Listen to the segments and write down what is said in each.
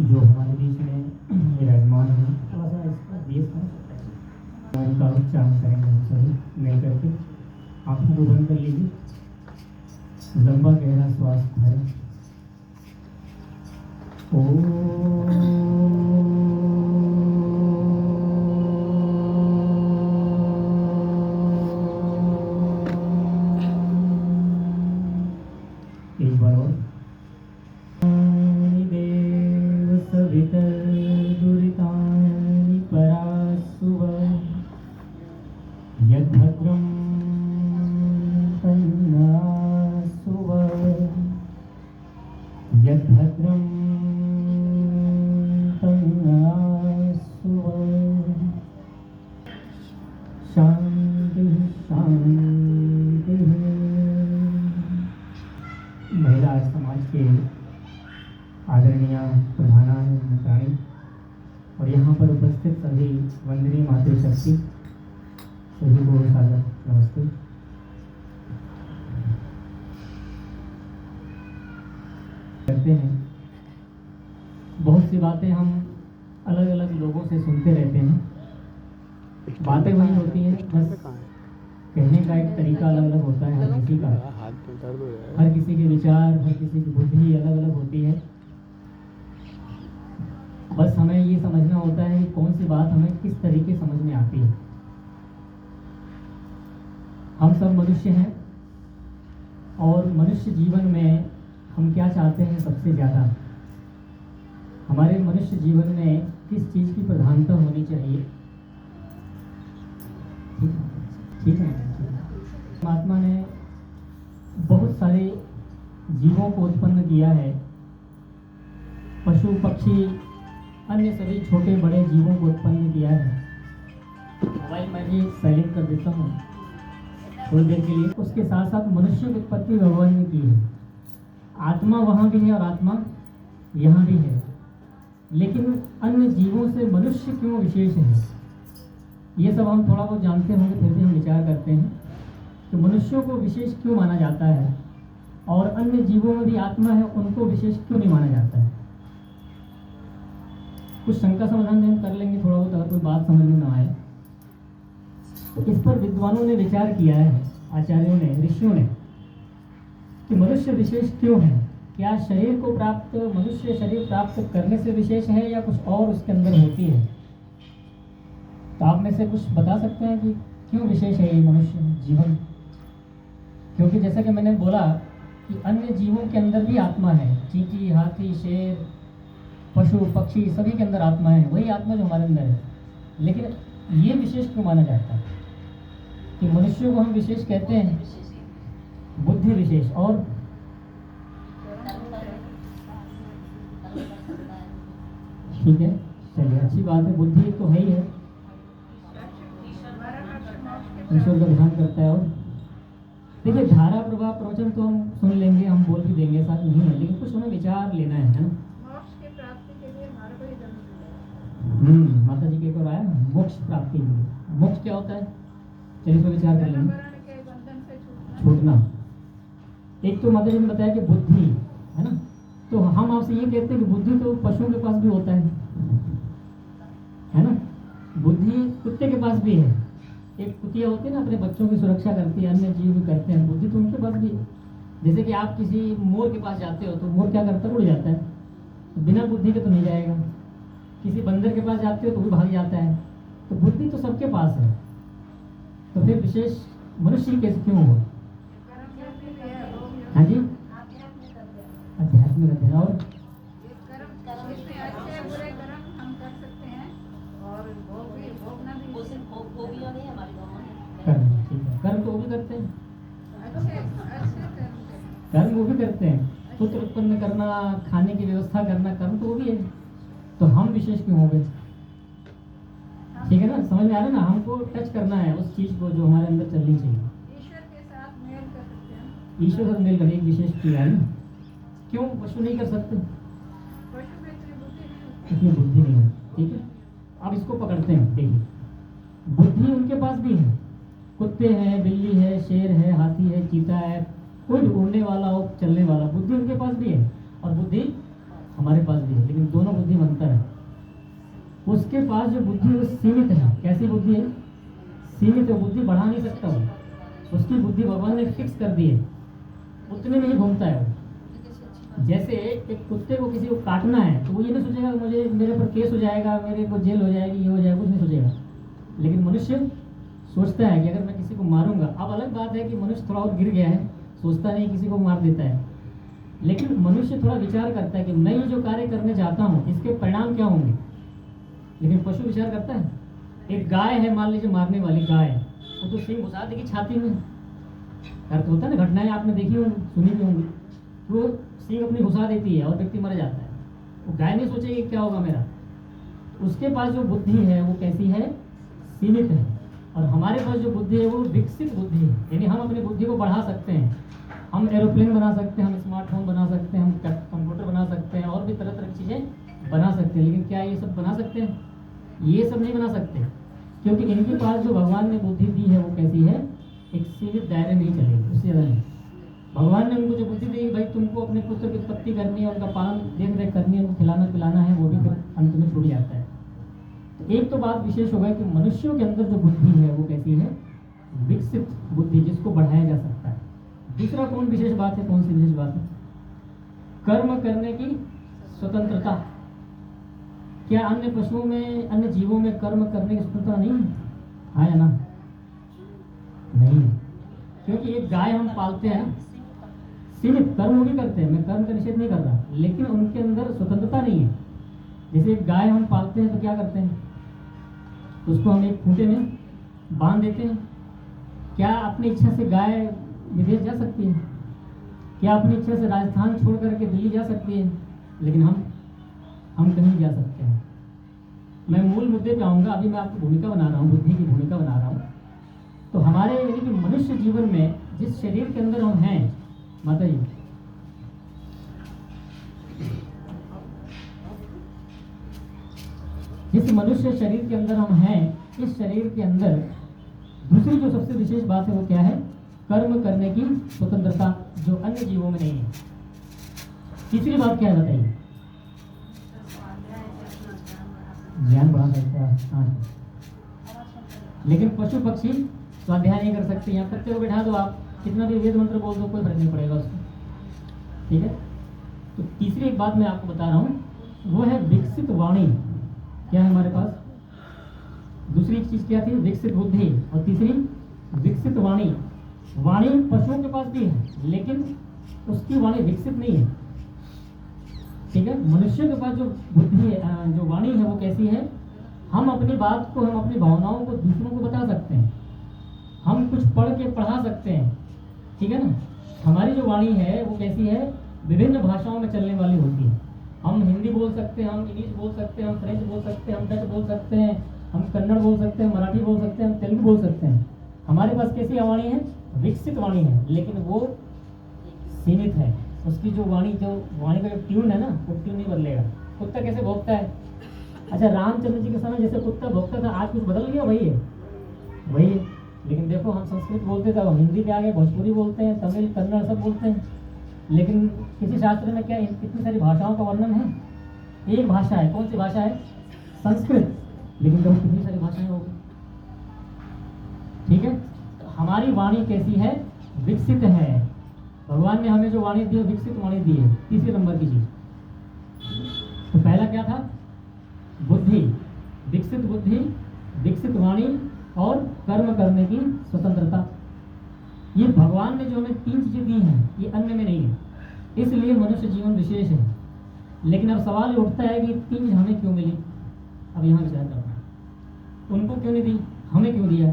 जो हमारे बीच में विराजमान है, थोड़ा सा इसका देश का उच्चारण करेंगे हम सभी मिल करके। आँखों को बंद कर लीजिए, लंबा गहरा श्वास भरें। एक बार और। देव सवितर्दुरितानि परासुव यद्भद्रं तन्नासुव यद्भद्रं तन्नासुव। शांति शांति। महिला समाज के आदरणीय प्रधानाचार्य और यहाँ पर उपस्थित सभी वंदनीय मातृशक्ति, सभी को सादर नमस्ते। करते हैं बहुत सी बातें हम अलग अलग लोगों से सुनते रहते हैं। बातें वही होती हैं, बस कहने का एक तरीका अलग अलग होता है हर किसी का। हर किसी के विचार, हर किसी की बुद्धि अलग अलग होती है। बस हमें ये समझना होता है कि कौन सी बात हमें किस तरीके समझ में आती है। हम सब मनुष्य हैं और मनुष्य जीवन में हम क्या चाहते हैं सबसे ज़्यादा। हमारे मनुष्य जीवन में किस चीज़ की प्रधानता होनी चाहिए। ठीक है। परमात्मा ने बहुत सारे जीवों को उत्पन्न किया है, पशु पक्षी अन्य सभी छोटे बड़े जीवों को उत्पन्न किया है। मोबाइल मैं भी साइलेंट कर देता हूँ थोड़ी देर के लिए। उसके साथ साथ मनुष्य की उत्पत्ति भगवान ने की है। आत्मा वहाँ भी है और आत्मा यहाँ भी है, लेकिन अन्य जीवों से मनुष्य क्यों विशेष है, ये सब हम थोड़ा बहुत जानते होंगे। फिर भी हम विचार करते हैं कि मनुष्यों को विशेष क्यों माना जाता है और अन्य जीवों में भी आत्मा है, उनको विशेष क्यों नहीं माना जाता है। कुछ शंका समाधान हम कर लेंगे थोड़ा बहुत, अगर कोई बात समझ में ना आए तो। इस पर विद्वानों ने विचार किया है, आचार्यों ने, ऋषियों ने, कि मनुष्य विशेष क्यों है। क्या शरीर को प्राप्त, मनुष्य शरीर प्राप्त करने से विशेष है या कुछ और उसके अंदर होती है। तो आप में से कुछ बता सकते हैं कि क्यों विशेष है ये मनुष्य जीवन। क्योंकि जैसा कि मैंने बोला कि अन्य जीवों के अंदर भी आत्मा है। चींटी, हाथी, शेर, पशु पक्षी सभी के अंदर आत्मा है, वही आत्मा जो हमारे अंदर है। लेकिन ये विशेष क्यों माना जाता है कि मनुष्यों को हम विशेष कहते हैं, बुद्धि विशेष और ठीक है, चलिए अच्छी बात है। बुद्धि तो है ही है, ईश्वर का ध्यान करता है। और देखिए धारा प्रभाव प्रवचन तो हम सुन लेंगे, हम बोल भी देंगे, साथ नहीं है, लेकिन कुछ हमें विचार लेना है ना। मोक्ष की प्राप्ति के लिए हमारे को ही जन्म माता जी के को आया मोक्ष प्राप्ति के लिए। मोक्ष क्या होता है, चलिए इस पर विचार कर लेंगे। के बंधन से छूटना। एक तो माता जी ने बताया कि बुद्धि है ना, तो हम आपसे ये कहते हैं कि बुद्धि तो पशुओं के पास भी होता है ना। बुद्धि कुत्ते के पास भी है। एक कुतिया होती है ना, अपने बच्चों की सुरक्षा करती है, अन्य जीव भी करते हैं, बुद्धि तो उनके पास भी है। जैसे कि आप किसी मोर के पास जाते हो तो मोर क्या करता है, उड़ जाता है, तो बिना बुद्धि के तो नहीं जाएगा। किसी बंदर के पास जाते हो तो भी भाग जाता है। तो बुद्धि तो सबके पास है, तो फिर विशेष मनुष्य की कैसे क्यों हुआ। हाँ जी, अध्यात्म रहते हैं और कर्म तो वो भी करते हैं, कर्म वो भी करते हैं। पुत्र उत्पन्न करना, खाने की व्यवस्था करना, कर्म तो वो भी है। तो हम विशेष क्यों हो गए। ठीक है ना, समझ में आ रहा है ना। हमको टच करना है उस चीज को जो हमारे अंदर चलनी चाहिए। ईश्वर के साथ मेल कर सकते हैं, ईश्वर से मेल कर, एक विशेष क्रिया है ना। क्यों पशु नहीं कर सकते, पशु में इतनी बुद्धि नहीं होती। इतनी बुद्धि नहीं है। ठीक है, अब इसको पकड़ते हैं। देखिए बुद्धि उनके पास भी है, कुत्ते हैं, बिल्ली है, शेर है, हाथी है, चीता है, कोई उड़ने वाला हो, चलने वाला, बुद्धि उनके पास भी है। और बुद्धि हमारे हमारे पास भी है, लेकिन दोनों बुद्धि में अंतर है। उसके पास जो बुद्धि है वो सीमित है। कैसी बुद्धि है? सीमित है, बुद्धि बढ़ा नहीं सकता वो। उसकी बुद्धि भगवान ने फिक्स कर दी है, उतने में ही घूमता है वो। जैसे एक कुत्ते को किसी को काटना है तो वो ये नहीं सोचेगा मुझे मेरे पर केस हो जाएगा, मेरे को जेल हो जाएगी, ये हो जाएगा, कुछ नहीं सोचेगा। लेकिन मनुष्य सोचता है कि अगर मैं किसी को मारूंगा, अब अलग बात है कि मनुष्य थोड़ा और गिर गया है, सोचता नहीं किसी को मार देता है, लेकिन मनुष्य थोड़ा विचार करता है कि मैं ये जो कार्य करने जाता हूँ इसके परिणाम क्या होंगे। लेकिन पशु विचार करता है? एक गाय है, मान लीजिए मारने वाली गाय, वो तो सिंह घुसा देगी छाती में। अर्थ होता है ना, घटनाएं आपने देखी होंगी, सुनी भी होंगी। वो सिंह अपनी घुसा देती है और व्यक्ति मर जाता है। वो गाय नहीं सोचेगी क्या होगा मेरा। उसके पास जो बुद्धि है वो कैसी है? सीमित है। और हमारे पास जो बुद्धि है वो विकसित बुद्धि है, यानी हम अपनी बुद्धि को बढ़ा सकते हैं। हम एरोप्लेन बना सकते हैं, हम स्मार्टफोन बना सकते हैं, हम कंप्यूटर बना सकते हैं, और भी तरह तरह की चीज़ें बना सकते हैं। लेकिन क्या ये सब बना सकते हैं? ये सब नहीं बना सकते, क्योंकि इनके पास जो भगवान ने बुद्धि दी है वो कैसी है? एक सीमित दायरे में ही चलेगी, उससे ज़्यादा नहीं। भगवान ने उनको जो बुद्धि दी भाई तुमको अपने पुत्र की उत्पत्ति करनी है, उनका पालन देख रेख करनी है, उनको खिलाना पिलाना है, वो भी फिर अंत में छूट जाता है। तो एक तो बात विशेष होगा कि मनुष्यों के अंदर जो बुद्धि है वो कैसी है? विकसित बुद्धि, जिसको बढ़ाया जा सकता है। दूसरा कौन विशेष बात है? कौन सी विशेष बात है? कर्म करने की स्वतंत्रता। क्या अन्य पशुओं में, अन्य जीवों में कर्म करने की स्वतंत्रता नहीं है? है ना? नहीं, क्योंकि एक गाय हम पालते हैं ना, सीमित कर्म वो भी करते हैं, मैं कर्म का निषेध नहीं कर रहा, लेकिन उनके अंदर स्वतंत्रता नहीं है। जैसे एक गाय हम पालते हैं तो क्या करते हैं? उसको हम एक खूंटे में बांध देते हैं। क्या अपनी इच्छा से गाय विदेश जा सकती है? क्या अपनी इच्छा से राजस्थान छोड़ करके दिल्ली जा सकती है? लेकिन हम कहीं जा सकते हैं। मैं मूल मुद्दे पे आऊँगा, अभी मैं आपको भूमिका बना रहा हूँ, बुद्धि की भूमिका बना रहा हूँ। तो हमारे यानी कि मनुष्य जीवन में जिस शरीर के अंदर हम हैं, माता जी, जिस मनुष्य शरीर के अंदर हम हैं, इस शरीर के अंदर दूसरी जो सबसे विशेष बात है वो क्या है? कर्म करने की स्वतंत्रता, जो अन्य जीवों में नहीं है। तीसरी बात क्या है बताइए? ज्ञान बढ़ा सकता है, हाँ। लेकिन पशु पक्षी स्वाध्याय नहीं कर सकते। यहाँ कुत्ते को बैठा दो आप, कितना भी वेद मंत्र बोल दो, कोई फर्क नहीं पड़ेगा उसको, ठीक है। तो तीसरी एक बात मैं आपको बता रहा हूँ, वो है विकसित वाणी। क्या है हमारे पास? दूसरी चीज क्या थी? विकसित बुद्धि, और तीसरी विकसित वाणी। वाणी पशुओं के पास भी है, लेकिन उसकी वाणी विकसित नहीं है, ठीक है। मनुष्य के पास जो बुद्धि है, जो वाणी है, वो कैसी है? हम अपनी बात को, हम अपनी भावनाओं को दूसरों को बता सकते हैं, हम कुछ पढ़ के पढ़ा सकते हैं, ठीक है ना। हमारी जो वाणी है वो कैसी है? विभिन्न भाषाओं में चलने वाली होती है। हम हिंदी बोल सकते हैं, हम इंग्लिश बोल सकते हैं, हम फ्रेंच बोल सकते हैं, हम डच बोल सकते हैं, हम कन्नड़ बोल सकते हैं, मराठी बोल सकते हैं, हम तेलुगु बोल सकते हैं। हमारे पास कैसी वाणी है? विकसित वाणी है, लेकिन वो सीमित है। उसकी जो वाणी का जो ट्यून है ना, वो ट्यून नहीं बदलेगा। कुत्ता कैसे भौंकता है? अच्छा, रामचंद्र जी के समय जैसे कुत्ता भौंकता था, आज कुछ बदल गया? वही है, वही है। लेकिन देखो, हम संस्कृत बोलते थे, हम हिंदी पे आ गए, भोजपुरी बोलते हैं, तमिल कन्नड़ सब बोलते हैं। लेकिन किसी शास्त्र में क्या इतनी सारी भाषाओं का वर्णन है? एक भाषा है, कौन सी भाषा है? संस्कृत। लेकिन देखो कितनी सारी भाषाएं हो गई, ठीक है। तो हमारी वाणी कैसी है? विकसित है। भगवान ने हमें जो वाणी दी है, विकसित वाणी दी है। तीसरे नंबर की चीज, तो पहला क्या था? बुद्धि, विकसित बुद्धि, विकसित वाणी और कर्म करने की स्वतंत्रता। ये भगवान ने जो हमें तीन चीजें दी हैं, ये अन्य में नहीं है, इसलिए मनुष्य जीवन विशेष है। लेकिन अब सवाल उठता है कि तीन चीज हमें क्यों मिली? अब यहाँ विचार करना है, उनको क्यों नहीं दी, हमें क्यों दिया?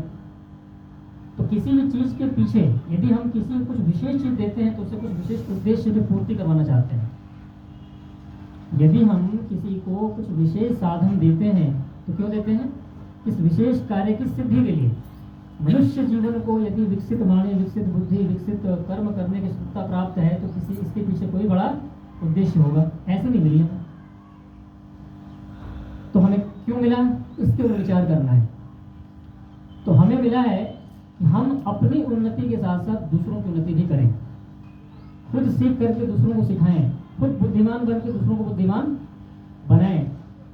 तो किसी भी चीज के पीछे यदि हम किसी को कुछ विशेष चीज देते हैं तो उसे कुछ विशेष उद्देश्य की पूर्ति करवाना चाहते हैं। यदि हम किसी को कुछ विशेष साधन देते हैं तो क्यों देते हैं? इस विशेष कार्य की सिद्धि के लिए। मनुष्य जीवन को यदि विकसित वाणी, विकसित बुद्धि, विकसित कर्म करने की क्षमता प्राप्त है तो किसी इसके पीछे कोई बड़ा उद्देश्य होगा। ऐसे नहीं मिली हमें, तो हमें क्यों मिला, इसके ऊपर विचार करना है। तो हमें मिला है कि हम अपनी उन्नति के साथ साथ दूसरों की उन्नति भी करें, खुद सीख करके दूसरों को सिखाएं, खुद बुद्धिमान बन के दूसरों को बुद्धिमान बनाएं।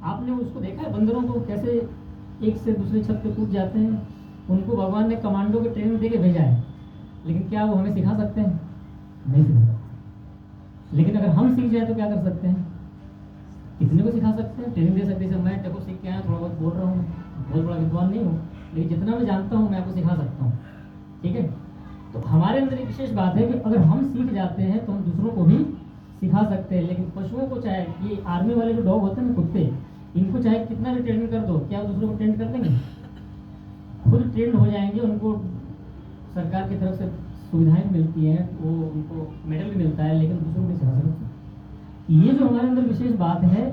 आपने उसको देखा है बंदरों को कैसे एक से दूसरे छत पे कूद जाते हैं? उनको भगवान ने कमांडो की ट्रेनिंग दे के भेजा है, लेकिन क्या वो हमें सिखा सकते हैं? नहीं सिखा सकते। लेकिन अगर हम सीख जाए तो क्या कर सकते हैं? कितने को सिखा सकते हैं, ट्रेनिंग दे सकते हैं। मैं देखो सीख के आया, थोड़ा बहुत बोल रहा हूँ, बहुत बड़ा विद्वान नहीं हूँ, लेकिन जितना मैं जानता हूँ मैं आपको सिखा सकता हूँ। ठीक है, तो हमारे अंदर एक विशेष बात है कि अगर हम सीख जाते हैं तो हम दूसरों को भी सिखा सकते हैं। लेकिन पशुओं को, चाहे ये आर्मी वाले जो डॉग होते हैं ना, कुत्ते, इनको चाहे कितना भी ट्रेनिंग कर दो, क्या वो दूसरों को ट्रेन कर देंगे? खुद ट्रेंड हो जाएंगे। उनको सरकार की तरफ से सुविधाएं मिलती हैं, वो उनको मेडल भी मिलता है, लेकिन दूसरों को नहीं सिखा सकते। ये जो हमारे अंदर विशेष बात है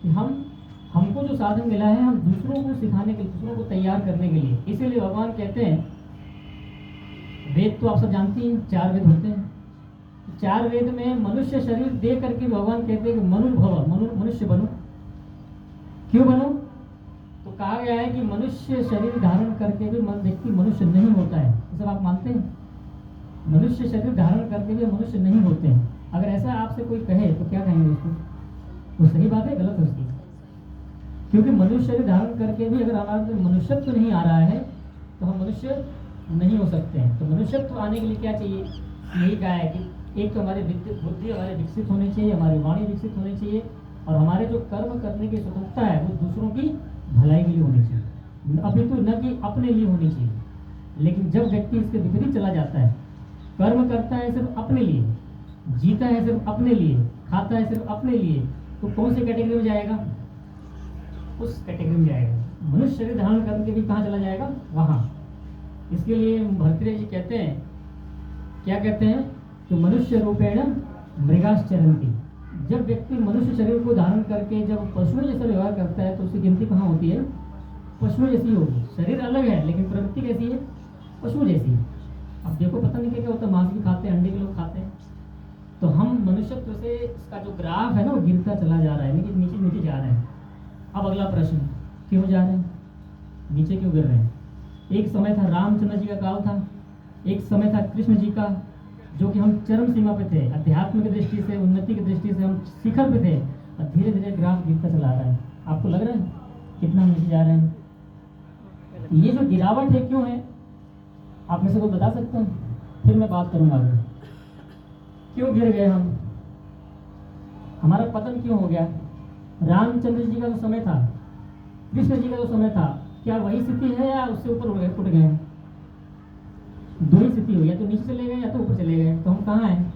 कि हमको जो साधन मिला है, हम दूसरों को सिखाने के लिए, दूसरों को तैयार करने के लिए। इसीलिए भगवान कहते हैं, वेद तो आप सब जानती हैं, 4 वेद होते हैं। 4 वेद में मनुष्य शरीर दे करके भगवान कहते हैं कि मनुष्य बनो। क्यों बनो? तो कहा गया है कि मनुष्य शरीर धारण करके भी व्यक्ति मनुष्य नहीं होता है। ये सब आप मानते हैं? मनुष्य शरीर धारण करके भी मनुष्य नहीं होते हैं। अगर ऐसा आपसे कोई कहे तो क्या कहेंगे उसको? वो सही बात है, गलत है उसकी? क्योंकि मनुष्य शरीर धारण करके भी अगर हमारे अंदर मनुष्यत्व नहीं आ रहा है तो हम मनुष्य नहीं हो सकते हैं। तो मनुष्यत्व आने के लिए क्या चाहिए? यही कहा है कि एक तो हमारी बुद्धि हमारे विकसित होनी चाहिए, हमारी वाणी विकसित होनी चाहिए, और हमारे जो कर्म करने की स्वतंत्रता है वो दूसरों की भलाई के लिए होनी चाहिए, अभी तो न कि अपने लिए होनी चाहिए। लेकिन जब व्यक्ति इसके विपरीत चला जाता है, कर्म करता है सिर्फ अपने लिए, जीता है सिर्फ अपने लिए, खाता है सिर्फ अपने लिए, तो कौन सी कैटेगरी में जाएगा? उस कैटेगरी में जाएगा। मनुष्य शरीर धारण करके भी कहाँ चला जाएगा? वहाँ। इसके लिए भर्तृहरि जी कहते हैं, क्या कहते हैं कि मनुष्य रूपेण मृगाश्चरन्ति। जब व्यक्ति मनुष्य शरीर को धारण करके जब पशुओं जैसा व्यवहार करता है तो उसकी गिनती कहाँ होती है? पशुओं जैसी होगी। शरीर अलग है लेकिन प्रवृत्ति कैसी है? पशुओं जैसी है। अब देखो पता नहीं क्या होता है, मांस भी खाते हैं, अंडे भी लोग खाते हैं। तो हम मनुष्यत्व से इसका जो ग्राफ है ना वो गिरता चला जा रहा है, लेकिन नीचे नीचे जा रहे हैं। अब अगला प्रश्न, क्यों जा रहे हैं? नीचे क्यों गिर रहे हैं? एक समय था रामचंद्र जी का काल था, एक समय था कृष्ण जी का, जो कि हम चरम सीमा पे थे, अध्यात्म की दृष्टि से, उन्नति की दृष्टि से हम शिखर पे थे, और धीरे धीरे ग्राफ गिरता चला रहा है। आपको लग रहा है कितना हम नीचे जा रहे हैं? ये जो गिरावट है क्यों है? आप में से कोई बता सकते हैं? फिर मैं बात करूंगा आगे। क्यों गिर गए हम? हमारा पतन क्यों हो गया? रामचंद्र जी का जो समय था, कृष्ण जी का जो समय था, क्या वही स्थिति है या उससे ऊपर उठ गए? दो ही स्थिति हुई, या तो नीचे चले गए या तो ऊपर चले गए। तो हम कहाँ हैं?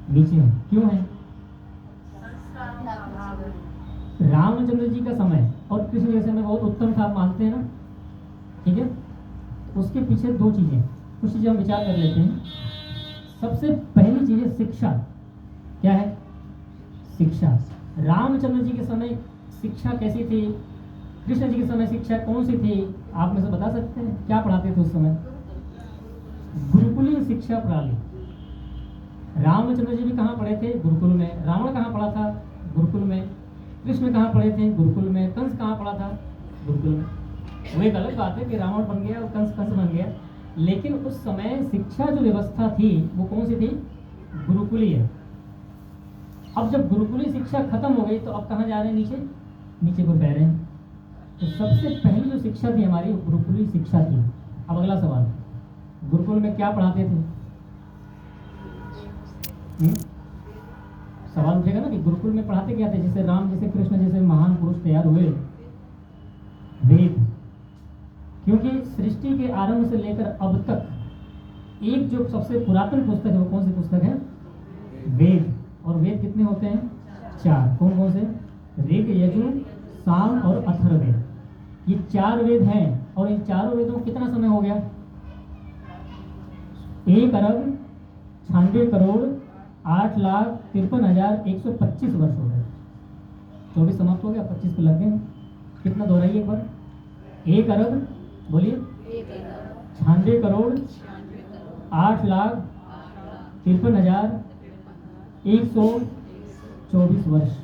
नीचे हैं। क्यों है? रामचंद्र जी का समय और कृष्ण जी का समय बहुत उत्तम था, आप मानते हैं ना? ठीक है, उसके पीछे 2 चीजें, कुछ चीजें हम विचार कर लेते हैं। सबसे पहली चीज है शिक्षा। क्या है? शिक्षा। रामचंद्र जी के समय शिक्षा कैसी थी? कृष्ण जी के समय शिक्षा कौन सी थी? आप में से बता सकते हैं? क्या पढ़ाते थे उस समय? गुरुकुलीय शिक्षा प्रणाली। रामचंद्र जी भी कहाँ पढ़े थे? गुरुकुल में। रावण कहाँ पढ़ा था? गुरुकुल में। कृष्ण कहाँ पढ़े थे? गुरुकुल में। कंस कहाँ पढ़ा था? गुरुकुल में। वो एक अलग बात है कि रावण बन गया और कंस बन गया, लेकिन उस समय शिक्षा जो व्यवस्था थी वो कौन सी थी? गुरुकुलीय। अब जब गुरुकुलीय शिक्षा खत्म हो गई तो अब कहाँ जा रहे हैं? नीचे को बह रहे हैं। तो सबसे पहली जो शिक्षा थी हमारी गुरुकुलीय शिक्षा थी। अब अगला सवाल, गुरुकुल में क्या पढ़ाते थे? सवाल उठेगा ना कि गुरुकुल में पढ़ाते क्या थे? जैसे राम जैसे कृष्ण जैसे महान पुरुष तैयार हुए, वेद। क्योंकि सृष्टि के आरंभ से लेकर अब तक एक जो सबसे पुरातन पुस्तक है वो कौन सी पुस्तक है? वेद। और वेद कितने होते हैं? 4। कौन कौन से? ऋग, यजुर, साम और अथर्ववेद। ये 4 वेद हैं, और इन चारों वेदों को कितना समय हो गया? 1,96,08,53,125 वर्ष हो गए। 24 समाप्त हो गया, 25 पे लग गए। कितना दोहराइए एक बार? 1 अरब, बोलिए, 96,08,53,124 वर्ष,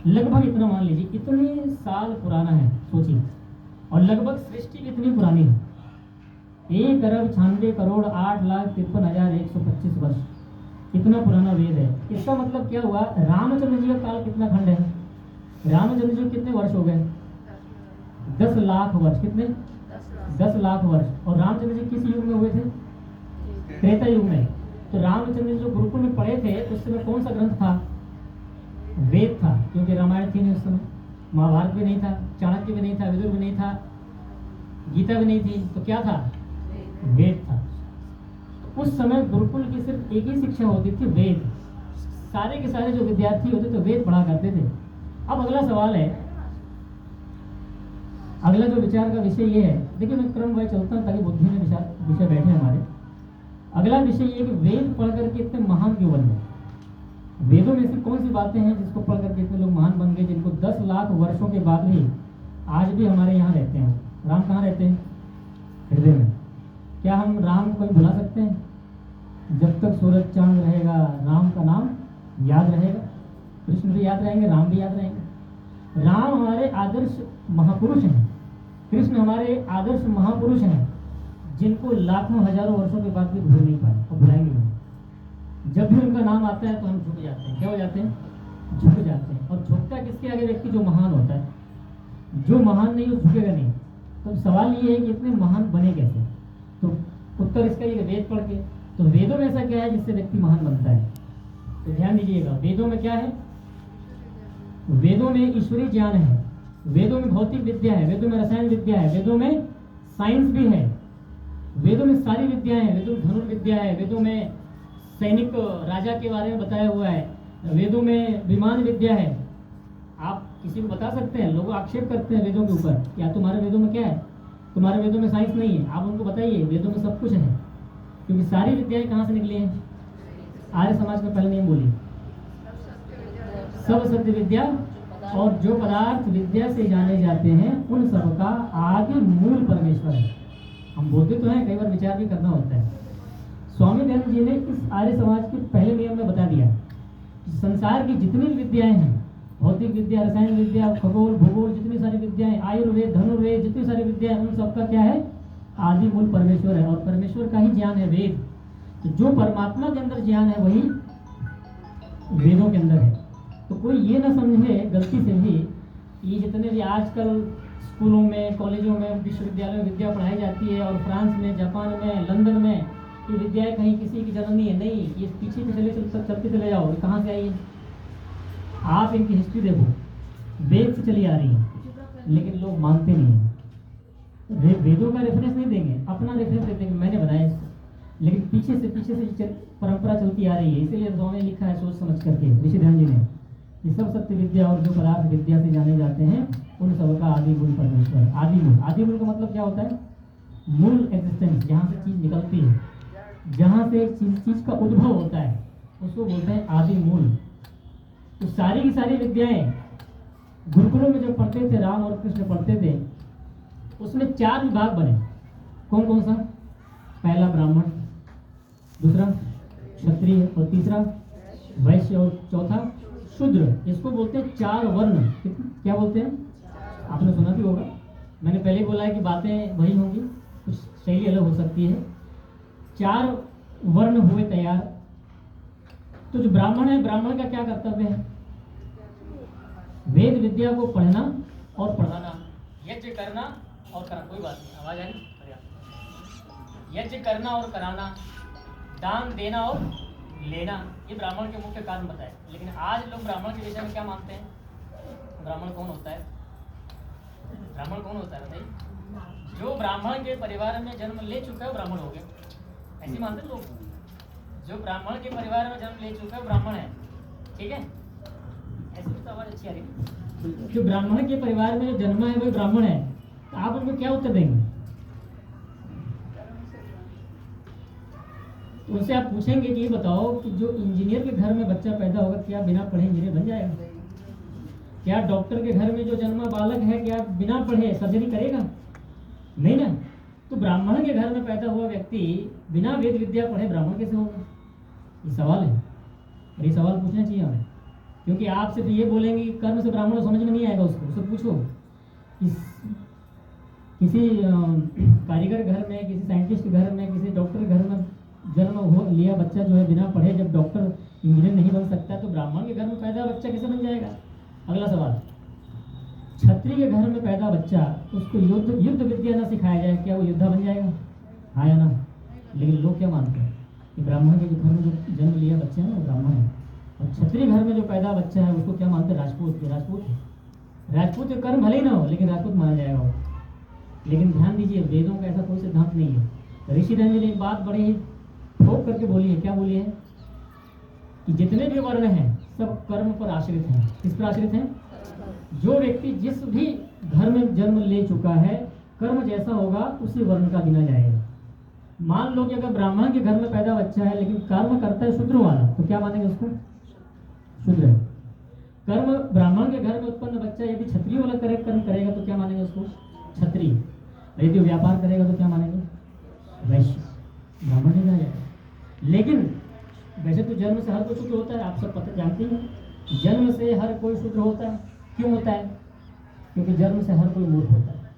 लगभग इतना मान लीजिए। इतने साल पुराना है, सोचिए। और लगभग सृष्टि भी इतनी पुरानी है, 1,96,08,53,125 वर्ष। इतना पुराना वेद है। इसका मतलब क्या हुआ, रामचंद्र जी का काल कितना खंड है, रामचंद्र जी को कितने वर्ष हो गए, 10 लाख वर्ष। कितने, 10 लाख वर्ष। और रामचंद्र जी किस युग में हुए थे, त्रेता युग में। तो रामचंद्र जी जो गुरुकुल में पढ़े थे उस समय कौन सा ग्रंथ था, वेद था, क्योंकि रामायण थी नहीं उस समय, महाभारत भी नहीं था, चाणक्य भी नहीं था, विदुर भी नहीं था, गीता भी नहीं थी, तो क्या था, वेद था। उस समय गुरुकुल की सिर्फ एक ही शिक्षा होती थी, वेद। सारे के सारे जो विद्यार्थी होते थे वेद पढ़ा करते थे। अब अगला सवाल है, अगला जो विचार का विषय ये है, देखिए मैं क्रम वाइज चलता हूँ ताकि बुद्धि में विषय बैठे हमारे। अगला विषय ये कि वेद पढ़ करके इतने महान क्यों बन गए, वेदों में ऐसी कौन सी बातें हैं जिसको पढ़ करके इतने लोग महान बन गए, जिनको 10 लाख वर्षों के बाद भी आज भी हमारे यहाँ रहते हैं। राम कहाँ रहते हैं, हृदय में। क्या हम राम को भुला सकते हैं, जब तक सूरज चांद रहेगा राम का नाम याद रहेगा। कृष्ण भी याद रहेंगे, राम भी याद रहेंगे। राम हमारे आदर्श महापुरुष हैं, कृष्ण हमारे आदर्श महापुरुष हैं, जिनको लाखों हजारों वर्षों के बाद भी भूल नहीं पाए और भुलाएंगे नहीं। जब भी उनका नाम आता है तो हम झुक जाते हैं। क्या हो जाते हैं, झुक जाते हैं। और झुकता किसके आगे, व्यक्ति जो महान होता है। जो महान नहीं वो झुकेगा नहीं। तो सवाल ये है कि इतने महान बने कैसे, तो उत्तर इसका ये, वेद पढ़ के। तो वेदों में ऐसा क्या है जिससे व्यक्ति महान बनता है, तो ध्यान दीजिएगा। वेदों में क्या है, वेदों में ईश्वरीय ज्ञान है, वेदों में भौतिक विद्या है, वेदों में रसायन विद्या है, वेदों में साइंस भी है, वेदों में सारी विद्याएं हैं। वेदों में धनुर्विद्या है, वेदों में सैनिक राजा के बारे में बताया हुआ है, वेदों में विमान विद्या है। आप किसी को बता सकते हैं, लोग आक्षेप करते हैं वेदों के ऊपर, या तुम्हारे वेदों में क्या है, तुम्हारे वेदों में साइंस नहीं है। आप उनको बताइए वेदों में सब कुछ है, क्योंकि सारी विद्याएं कहाँ से निकली हैं, आर्य समाज का पहले नियम बोली, सब सत्य विद्या और जो पदार्थ विद्या से जाने जाते हैं उन सब का आदि मूल परमेश्वर है। हम बोलते तो हैं, कई बार विचार भी करना होता है। स्वामी दयानंद जी ने इस आर्य समाज के पहले नियम में बता दिया, संसार की जितनी विद्याएं हैं, भौतिक विद्या, रसायन विद्या, खगोल भूगोल, जितनी सारी विद्याएं, आयुर्वेद, धनुर्वेद, जितनी सारी विद्याएं, उन सबका क्या है, आदि मूल परमेश्वर है। और परमेश्वर का ही ज्ञान है वेद। तो जो परमात्मा के अंदर ज्ञान है वही वेदों के अंदर है। तो कोई ये ना समझे गलती से भी, ये जितने भी आजकल स्कूलों में, कॉलेजों में, विश्वविद्यालयों में विद्या पढ़ाई जाती है, और फ्रांस में, जापान में, लंदन में, ये विद्याएं कहीं किसी की जननी है, नहीं। ये पीछे चलते चले जाओ, ये कहाँ से आई है, आप इनकी हिस्ट्री देखो, वेद से चली आ रही है, लेकिन लोग मानते नहीं हैं। वेदों का रेफरेंस नहीं देंगे, अपना रेफरेंस देते हैं, मैंने बनाया इसको, लेकिन पीछे से परंपरा चलती आ रही है। इसीलिए स्वामी ने लिखा है सोच समझ करके, ऋषि ध्यान जी ने, ये सब सत्य विद्या और जो पदार्थ विद्या से जाने जाते हैं उन सब का आदि मूल परमेश्वर। आदि मूल, आदि मूल का मतलब क्या होता है, मूल एग्जिस्टेंस, जहाँ से चीज निकलती है, जहाँ से चीज का उद्भव होता है, उसको बोलते हैं आदि मूल। तो सारी की सारी विद्याएं गुरुकुलों में जब पढ़ते थे, राम और कृष्ण पढ़ते थे, उसमें 4 विभाग बने। कौन कौन सा, पहला ब्राह्मण, दूसरा क्षत्रिय, और तीसरा वैश्य, और चौथा शूद्र। इसको बोलते हैं 4 वर्ण। क्या बोलते हैं, आपने सुना भी होगा, मैंने पहले बोला है कि बातें वही होंगी, कुछ शैली अलग हो सकती है। 4 वर्ण हुए तैयार। तो जो ब्राह्मण है, ब्राह्मण का क्या कर्तव्य है, वेद विद्या को पढ़ना और पढ़ाना, यज्ञ करना और कराना। कोई बात नहीं, आवाज आई, यज्ञ करना और कराना, दान देना और लेना, ये ब्राह्मण के मुख्य कारण बताए। लेकिन आज लोग ब्राह्मण के विषय में क्या मानते हैं, ब्राह्मण कौन होता है, ब्राह्मण कौन होता है बताइए, जो ब्राह्मण के परिवार में जन्म ले चुका है ब्राह्मण हो गया, ऐसे मानते हैं लोग। जो ब्राह्मण के परिवार में जन्म ले चुका है ब्राह्मण है, ठीक है, ऐसे तो आवाज अच्छी आ रही है। जो ब्राह्मण के परिवार में जो जन्मा है वही ब्राह्मण है, तो आप उनको क्या उत्तर देंगे, तो उनसे आप पूछेंगे कि ये बताओ कि जो इंजीनियर के घर में बच्चा पैदा होगा, क्या बिना पढ़े इंजीनियर बन जाएगा? क्या डॉक्टर के घर में जो जन्मा बालक है, क्या बिना पढ़े सर्जरी करेगा? नहीं ना। तो ब्राह्मण के घर में पैदा हुआ व्यक्ति बिना वेद विद्या पढ़े ब्राह्मण कैसे होगा? ये सवाल है, और ये सवाल पूछना चाहिए हमें, क्योंकि आप सिर्फ ये बोलेंगे कि कर्म से ब्राह्मण समझ में नहीं आएगा। उसको पूछो किसी कारीगर घर में, किसी साइंटिस्ट के घर में, किसी डॉक्टर के घर में जन्म हो लिया बच्चा जो है बिना पढ़े, जब डॉक्टर इंजीनियर नहीं बन सकता तो ब्राह्मण के घर में पैदा बच्चा कैसे बन जाएगा? अगला सवाल, क्षत्रिय के घर में पैदा बच्चा, उसको युद्ध विद्या ना सिखाया जाए, क्या वो योद्धा बन जाएगा? हाँ या ना? लेकिन लोग क्या मानते हैं कि ब्राह्मण के घर में जो जन्म लिया बच्चा है ना, वो ब्राह्मण है, और क्षत्रिय घर में जो पैदा बच्चा है उसको क्या मानते हैं? राजपूत। के राजपूत है, राजपूत के कर्म भले ही ना हो लेकिन राजपूत माना जाएगा वो। लेकिन ध्यान दीजिए, वेदों का ऐसा कोई सिद्धांत नहीं है। ऋषि रंजन ने एक बात बड़ी ही ठोक करके बोली है। क्या बोली है? कि जितने भी वर्ण हैं सब कर्म पर आश्रित हैं। किस पर आश्रित हैं? जो व्यक्ति जिस भी घर में जन्म ले चुका है, कर्म जैसा होगा उसी वर्ण का गिना जाएगा। मान लो कि अगर ब्राह्मण के घर में पैदा बच्चा है लेकिन कर्म करता है शूद्र वाला, तो क्या मानेंगे उसको? शूद्र है। कर्म ब्राह्मण के घर में उत्पन्न बच्चा यदि क्षत्रिय वाला कर्म करेगा तो क्या मानेंगे उसको? क्षत्रिय। यदि व्यापार करेगा तो क्या मानेंगे? वैश्य। ब्राह्मण नहीं कहा जाएगा। लेकिन वैसे तो जन्म से हर कोई शूद्र होता है, आप सब पता जानते हैं। जन्म से हर कोई शूद्र होता है। क्यों होता है? क्योंकि जन्म से हर कोई मूर्ख होता है।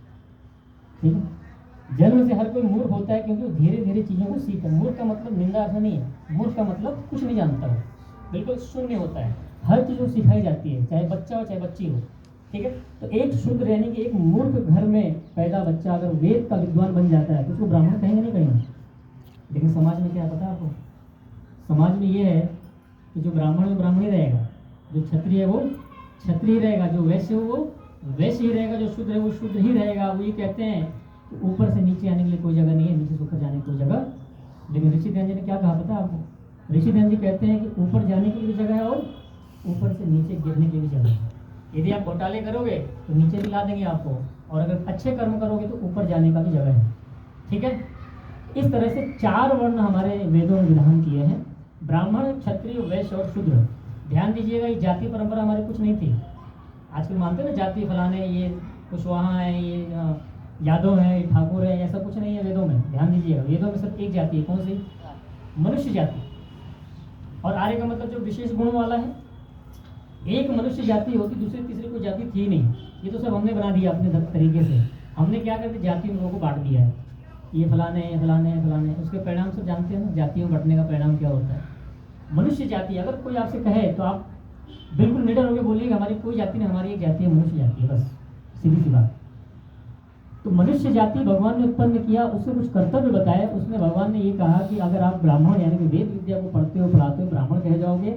ठीक है, जन्म से हर कोई मूर्ख होता है क्योंकि वो धीरे धीरे चीज़ों को सीखता है। मूर्ख का मतलब निंदा ऐसा नहीं है, मूर्ख का मतलब कुछ नहीं जानता हो, बिल्कुल शून्य होता है। हर चीज़ को सिखाई जाती है, चाहे बच्चा हो चाहे बच्ची हो। ठीक है, तो एक शूद्र यानी कि एक मूर्ख घर में पैदा बच्चा अगर वेद का विद्वान बन जाता है तो उसको ब्राह्मण कहेंगे नहीं कहेंगे? लेकिन समाज में क्या पता है आपको? समाज में ये है कि जो ब्राह्मण है वो ब्राह्मण ही रहेगा, जो क्षत्रिय है वो क्षत्रिय रहेगा, जो वैश्य हो वो वैश्य ही रहेगा, जो शूद्र है वो शूद्र ही रहेगा। वो ये कहते हैं कि ऊपर से नीचे आने के लिए कोई जगह नहीं है, नीचे से ऊपर जाने की कोई जगह। लेकिन ऋषि ध्यान जी ने क्या कहा पता है आपको? ऋषि ध्यान जी कहते हैं कि ऊपर जाने के लिए भी जगह है और ऊपर से नीचे गिरने के लिए भी जगह है। यदि आप घोटाले करोगे तो नीचे भी ला देंगे आपको, और अगर अच्छे कर्म करोगे तो ऊपर जाने का भी जगह है। ठीक है, इस तरह से 4 वर्ण हमारे वेदों में विधान किए हैं, ब्राह्मण, क्षत्रिय, वैश्य और शूद्र। ध्यान दीजिएगा, ये जाति परंपरा हमारी कुछ नहीं थी। आजकल मानते हैं ना जाति फलाने, ये कुशवाहा है, ये यादव है, ये ठाकुर है, ऐसा कुछ नहीं है वेदों में। ध्यान दीजिएगा, वेदों में सिर्फ एक जाति है। कौन सी? मनुष्य जाति। और आर्य का मतलब जो विशेष गुण वाला है। एक मनुष्य जाति होती, दूसरी तीसरी कोई जाति थी नहीं। ये तो सब हमने बना दिया अपने तरीके से। हमने क्या करते, जाति में लोगों को बांट दिया है, ये फलाने हैं, फलाने हैं, फलाने हैं। उसके परिणाम सब जानते हैं ना, जातियों में बंटने का परिणाम क्या होता है? मनुष्य जाति। अगर कोई आपसे कहे तो आप बिल्कुल निडर होकर बोलिएगा हमारी कोई जाति नहीं, हमारी एक जाति है, मनुष्य जाति है, बस सीधी सी बात। तो मनुष्य जाति भगवान ने उत्पन्न किया, उससे कुछ कर्तव्य बताए। उसमें भगवान ने ये कहा कि अगर आप ब्राह्मण यानी कि वेद विद्या को पढ़ते हो पढ़ाते हो, ब्राह्मण कहे जाओगे।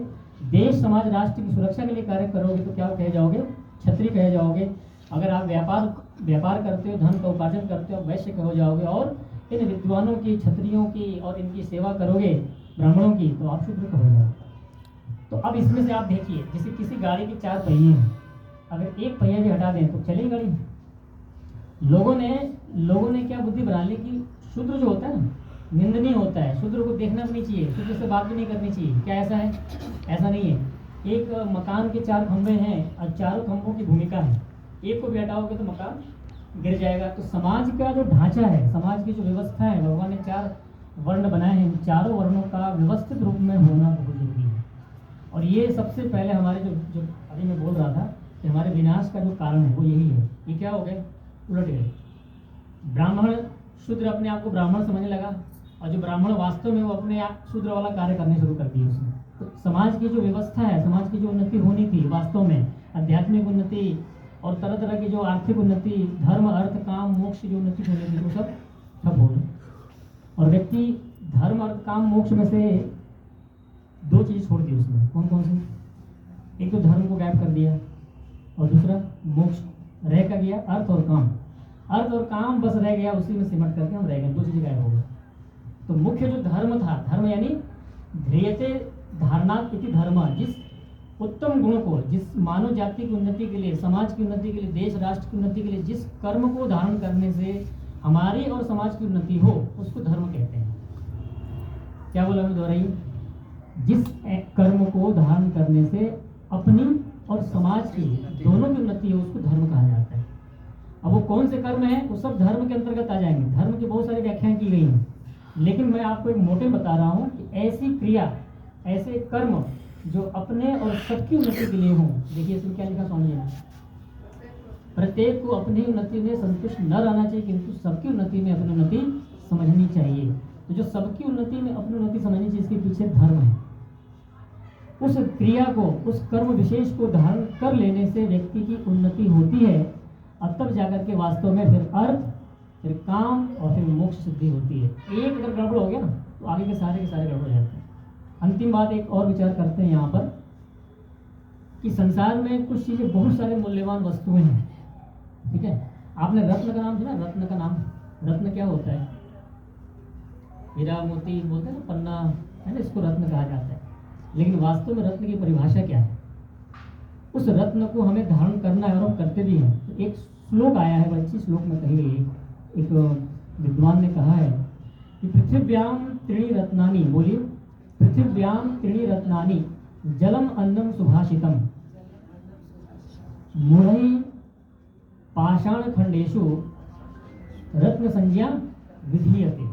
देश समाज राष्ट्र की सुरक्षा के लिए कार्य करोगे तो क्या कहे जाओगे? क्षत्रिय कहे जाओगे। अगर आप व्यापार करते हो, धन का उपार्जन करते हो, वैश्य कहे जाओगे। और इन विद्वानों की, क्षत्रियों की और इनकी सेवा करोगे ब्राह्मणों की, तो आप शूद्र कहे जाओगे। तो अब इसमें से आप देखिए, जैसे किसी गाड़ी के 4 पहिए हैं, अगर एक पहिया भी हटा दें तो चलेगी गाड़ी? लोगों ने क्या बुद्धि बना ली कि शूद्र जो होता है ना, निंदनीय होता है, शूद्र को देखना भी नहीं चाहिए, शूद्र से बात भी नहीं करनी चाहिए। क्या ऐसा है? ऐसा नहीं है। एक मकान के 4 खंभे हैं और चारों खंभों की भूमिका है, एक को भी हटाओगे तो मकान गिर जाएगा। तो समाज का जो ढांचा है, समाज की जो व्यवस्था है, भगवान ने 4 वर्ण बनाए हैं, चारों वर्णों का व्यवस्थित रूप में होना बहुत जरूरी है। और ये सबसे पहले हमारे जो अभी मैं बोल रहा था कि हमारे विनाश का जो कारण है वो यही है। ये क्या हो गए? उलट गए। ब्राह्मण शूद्र अपने आप को ब्राह्मण समझने लगा, और जो ब्राह्मण वास्तव में वो अपने आप शूद्र वाला कार्य करने शुरू कर दिए उसने। तो समाज की जो व्यवस्था है, समाज की जो उन्नति होनी थी वास्तव में, आध्यात्मिक उन्नति और तरह तरह की जो आर्थिक उन्नति, धर्म अर्थ काम मोक्ष की जो उन्नति होनी थी, वो सब ठप हो गई। और व्यक्ति धर्म अर्थ काम मोक्ष में से 2 चीज़ छोड़ दी उसने। कौन कौन सी? एक तो धर्म को गायब कर दिया, और दूसरा मोक्ष रह का गया। अर्थ और काम, अर्थ और काम बस रह गया, उसी में सिमट करके हम रह गए, 2 चीज़ें गायब हो गई। तो मुख्य जो धर्म था, धर्म यानी ध्येयते धारणात् इति धर्म, जिस उत्तम गुण को, जिस मानव जाति की उन्नति के लिए, समाज की उन्नति के लिए, देश राष्ट्र की उन्नति के लिए जिस कर्म को धारण करने से हमारी और समाज की उन्नति हो, उसको धर्म कहते हैं। क्या बोला मैं? दोहराइए। जिस कर्म को धारण करने से अपनी और समाज की दोनों की उन्नति हो, उसको धर्म कहा जाता है। अब वो कौन से कर्म हैं, वो सब धर्म के अंतर्गत आ जाएंगे। धर्म की बहुत सारी व्याख्याएं की गई हैं, लेकिन मैं आपको एक मोटे बता रहा हूँ कि ऐसी क्रिया, ऐसे कर्म जो अपने और सबकी उन्नति के लिए हों। देखिए इसमें क्या लिखा स्वामी ने? प्रत्येक को अपनी उन्नति में संतुष्ट न रहना चाहिए, किंतु सबकी उन्नति में अपनी उन्नति समझनी चाहिए। तो जो सबकी उन्नति में अपनी उन्नति समझनी चाहिए, इसके पीछे धर्म है। उस क्रिया को, उस कर्म विशेष को धारण कर लेने से व्यक्ति की उन्नति होती है, और तब जाकर के वास्तव में फिर अर्थ, फिर काम और फिर मोक्ष सिद्धि होती है। एक अगर गड़बड़ हो गया ना तो आगे के सारे गड़बड़ हो जाते हैं। अंतिम बात एक और विचार करते हैं यहाँ पर कि संसार में कुछ चीज़ें, बहुत सारे मूल्यवान वस्तुएं हैं, ठीक है। आपने रत्न का नाम सुना? रत्न का नाम, रत्न क्या होता है? हीरा मोती बोलते हैं ना, पन्ना है ना, इसको रत्न कहा जाता है। लेकिन वास्तव में रत्न की परिभाषा क्या है? उस रत्न को हमें धारण करना है और हम करते भी हैं। तो एक श्लोक आया है, बड़ी अच्छी श्लोक में कही गई है। एक विद्वान ने कहा है कि पृथिव्याम त्रीणि रत्नानि, बोलिए, पृथिव्याम त्रीणि रत्नानि जलम अन्नम सुभाषितम मूढ़ै पाषाण खंडेषु रत्न संज्ञा विधीयते।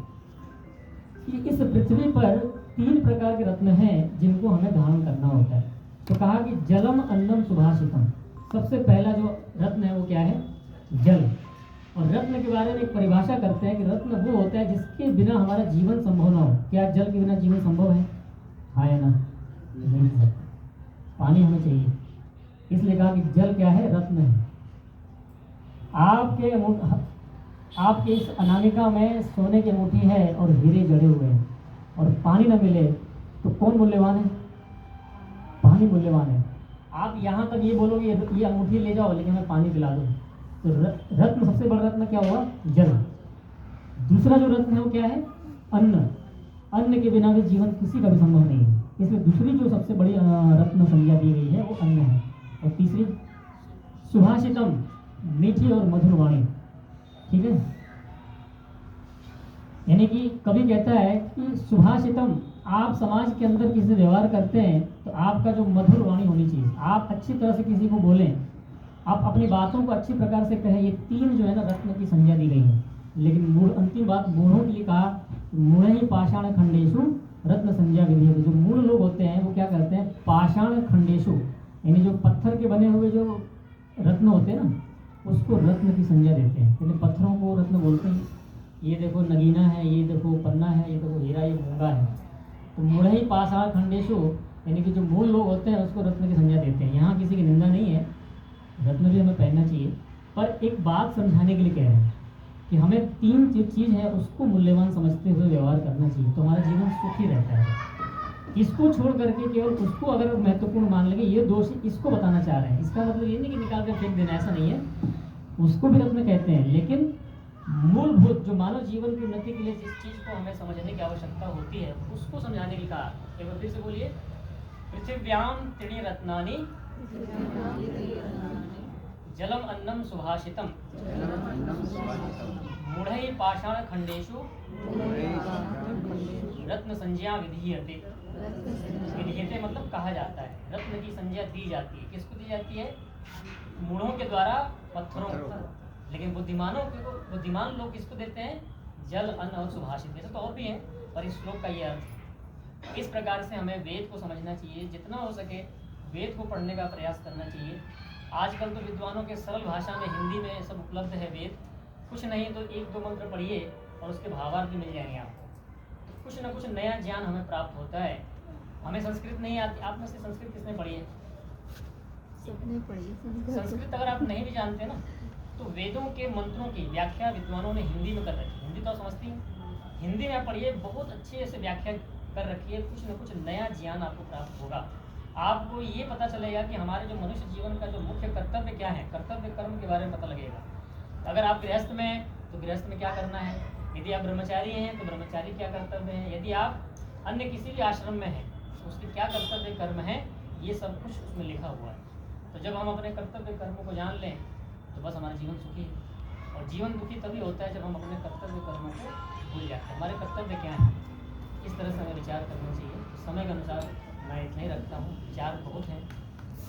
कि इस पृथ्वी पर 3 प्रकार के रत्न हैं जिनको हमें धारण करना होता है। तो कहा कि जलम अन्नम सुभाषितम, सबसे पहला जो रत्न है वो क्या है? जल। और रत्न के बारे में एक परिभाषा करते हैं कि रत्न वो होता है जिसके बिना हमारा जीवन संभव ना हो। क्या जल के बिना जीवन संभव है? हाँ या ना? नहीं सकता। पानी हमें चाहिए, इसलिए कहा कि जल क्या है? रत्न है। आपके इस अनामिका में सोने की अंगूठी है और हीरे जड़े हुए हैं, और पानी न मिले तो कौन मूल्यवान है? पानी मूल्यवान है। आप यहाँ तक ये बोलोगे ये अंगूठी ले जाओ लेकिन हमें पानी पिला दो, तो रत्न, सबसे बड़ा रत्न क्या हुआ? जल। दूसरा जो रत्न है वो क्या है? अन्न। अन्न के बिना भी जीवन किसी का भी संभव नहीं है, इसलिए दूसरी जो सबसे बड़ी रत्न संज्ञा दी गई है वो अन्न है। और तीसरी सुभाषितम, मीठी और मधुर वाणी, ठीक है। यानी कि कवि कहता है कि सुभाषितम, आप समाज के अंदर किसी से व्यवहार करते हैं तो आपका जो मधुर वाणी होनी चाहिए, आप अच्छी तरह से किसी को बोलें, आप अपनी बातों को अच्छी प्रकार से कहें। ये 3 जो है ना रत्न की संज्ञा दी गई है। लेकिन अंतिम बात मूढ़ों के लिए कहा, मूढ़ै पाषाण खंडेशु रत्न संज्ञा विधीयते। जो मूढ़ लोग होते हैं वो क्या करते हैं? पाषाण खंडेशु, यानी जो पत्थर के बने हुए जो रत्न होते हैं ना, उसको रत्न की संज्ञा देते हैं। यानी पत्थरों को रत्न बोलते हैं। ये देखो नगीना है, ये देखो पन्ना है, ये देखो हीरा, ये मूंगा है। तो मूढ़ै पाषाण खंडेशु, यानी कि जो मूल लोग होते हैं उसको रत्न की संज्ञा देते हैं। यहाँ किसी की निंदा नहीं है, रत्न भी हमें पहनना चाहिए, पर एक बात समझाने के लिए कह रहे हैं कि हमें 3 जो चीज़ है उसको मूल्यवान समझते हुए व्यवहार करना चाहिए, तो हमारा जीवन सुखी रहता है। इसको छोड़ करके केवल उसको अगर महत्वपूर्ण मान लेंगे, ये दोष इसको बताना चाह रहे हैं। इसका मतलब ये नहीं कि निकाल कर फेंक देना, ऐसा नहीं है। उसको भी रत्न कहते हैं, लेकिन मूलभूत जो मानव जीवन की उन्नति के लिए जिस चीज़ को हमें समझने की आवश्यकता होती है उसको समझाने के लिए कहा। एक बार फिर से बोलिए, पृथिव्याम त्रीणि रत्नानि जलम अन्नम सुभाषितम मूढ़ै पाषाण खंडेषु रत्न संज्ञा विधीयते। विधीयते मतलब कहा जाता है, रत्न की संज्ञा दी जाती है। किसको दी जाती है? मूढ़ों के द्वारा पत्थरों को। लेकिन बुद्धिमान लोग किसको देते हैं? जल, अन्न और सुभाषित। वैसे तो और भी हैं, पर इस श्लोक का ये अर्थ। इस प्रकार से हमें वेद को समझना चाहिए, जितना हो सके वेद को पढ़ने का प्रयास करना चाहिए। आजकल तो विद्वानों के सरल भाषा में हिंदी में सब उपलब्ध है वेद। कुछ नहीं तो 1-2 मंत्र पढ़िए और उसके भावार्थ भी मिल जाएंगे आपको। तो कुछ ना कुछ नया ज्ञान हमें प्राप्त होता है। हमें संस्कृत नहीं आती, आप में से संस्कृत किसने पढ़ी है? सबने पढ़ी। संस्कृत अगर आप नहीं भी जानते ना तो वेदों के मंत्रों की व्याख्या विद्वानों ने हिंदी में कर रखी है। हिंदी तो समझती हैं, हिंदी में पढ़िए, बहुत अच्छे से व्याख्या कर रखी है। कुछ न कुछ नया ज्ञान आपको प्राप्त होगा। आपको ये पता चलेगा कि हमारे जो मनुष्य जीवन का जो मुख्य कर्तव्य क्या है, कर्तव्य कर्म के बारे में पता लगेगा। अगर आप गृहस्थ में हैं तो गृहस्थ में क्या करना है, यदि आप ब्रह्मचारी हैं तो ब्रह्मचारी क्या कर्तव्य है, यदि आप अन्य किसी भी आश्रम में हैं तो उसके क्या कर्तव्य कर्म है, ये सब कुछ उसमें लिखा हुआ है। तो जब हम अपने कर्तव्य कर्मों को जान लें तो बस हमारा जीवन सुखी है। और जीवन दुखी तभी होता है जब हम अपने कर्तव्य कर्मों को भूल जाते हैं। हमारे कर्तव्य क्या है, इस तरह से हमें विचार करना चाहिए। समय के अनुसार मैं इतना ही रखता हूँ, विचार बहुत हैं,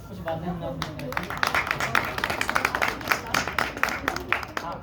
कुछ बातें हमने अपने हाँ